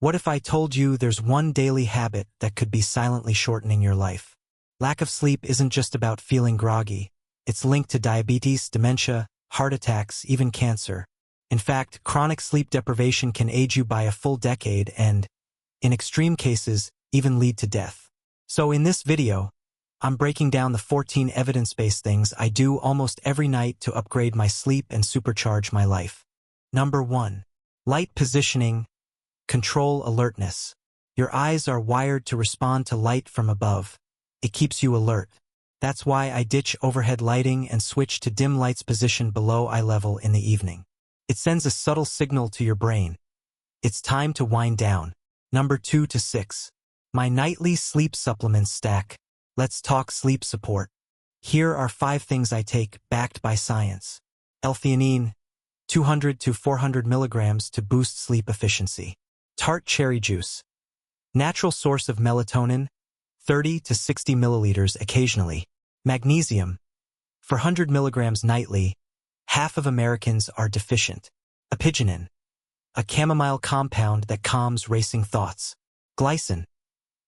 What if I told you there's one daily habit that could be silently shortening your life? Lack of sleep isn't just about feeling groggy. It's linked to diabetes, dementia, heart attacks, even cancer. In fact, chronic sleep deprivation can age you by a full decade and, in extreme cases, even lead to death. So in this video, I'm breaking down the 14 evidence-based things I do almost every night to upgrade my sleep and supercharge my life. Number 1. Light positioning. Control alertness. Your eyes are wired to respond to light from above. It keeps you alert. That's why I ditch overhead lighting and switch to dim lights positioned below eye level in the evening. It sends a subtle signal to your brain. It's time to wind down. Number 2 to 6. My nightly sleep supplements stack. Let's talk sleep support. Here are 5 things I take, backed by science. L-theanine, 200 to 400 milligrams to boost sleep efficiency. Tart cherry juice. Natural source of melatonin, 30 to 60 milliliters occasionally. Magnesium. For 100 milligrams nightly, half of Americans are deficient. Apigenin. A chamomile compound that calms racing thoughts. Glycine.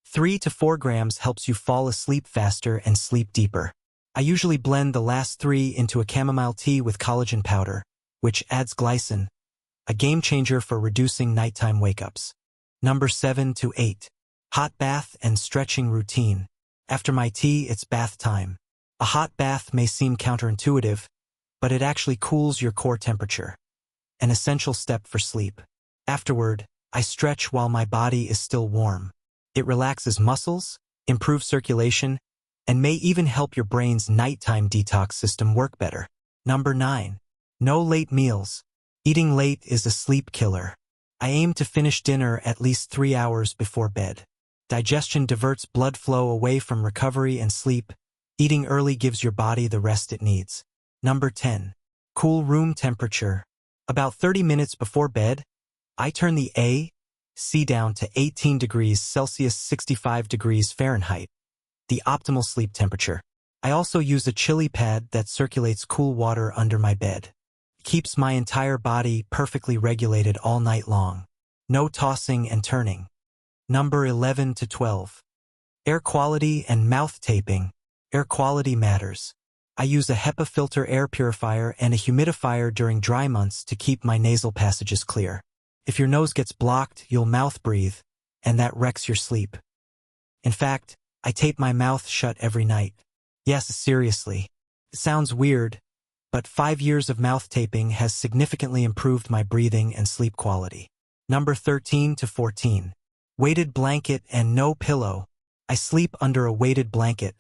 3 to 4 grams helps you fall asleep faster and sleep deeper. I usually blend the last 3 into a chamomile tea with collagen powder, which adds glycine, a game changer for reducing nighttime wake-ups. Number 7 to 8. Hot bath and stretching routine. After my tea, it's bath time. A hot bath may seem counterintuitive, but it actually cools your core temperature. An essential step for sleep. Afterward, I stretch while my body is still warm. It relaxes muscles, improves circulation, and may even help your brain's nighttime detox system work better. Number 9. No late meals. Eating late is a sleep killer. I aim to finish dinner at least 3 hours before bed. Digestion diverts blood flow away from recovery and sleep. Eating early gives your body the rest it needs. Number 10. Cool room temperature. About 30 minutes before bed, I turn the AC down to 18 degrees Celsius, 65 degrees Fahrenheit, the optimal sleep temperature. I also use a chili pad that circulates cool water under my bed. It keeps my entire body perfectly regulated all night long. No tossing and turning. Number 11 to 12. Air quality and mouth taping. Air quality matters. I use a HEPA filter air purifier and a humidifier during dry months to keep my nasal passages clear. If your nose gets blocked, you'll mouth breathe, and that wrecks your sleep. In fact, I tape my mouth shut every night. Yes, seriously. It sounds weird, but 5 years of mouth taping has significantly improved my breathing and sleep quality. Number 13 to 14. Weighted blanket and no pillow. I sleep under a weighted blanket.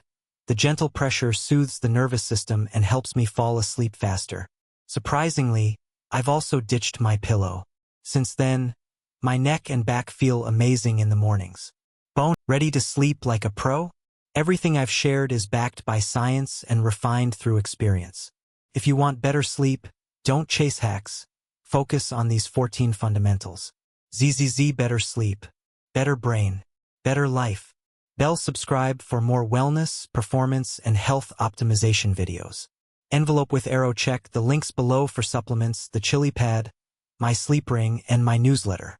The gentle pressure soothes the nervous system and helps me fall asleep faster. Surprisingly, I've also ditched my pillow. Since then, my neck and back feel amazing in the mornings. Ready to sleep like a pro? Everything I've shared is backed by science and refined through experience. If you want better sleep, don't chase hacks. Focus on these 14 fundamentals. ZZZ, better sleep, better brain, better life. Bell subscribe for more wellness, performance, and health optimization videos. Envelope with arrow, check the links below for supplements, the chili pad, my sleep ring, and my newsletter.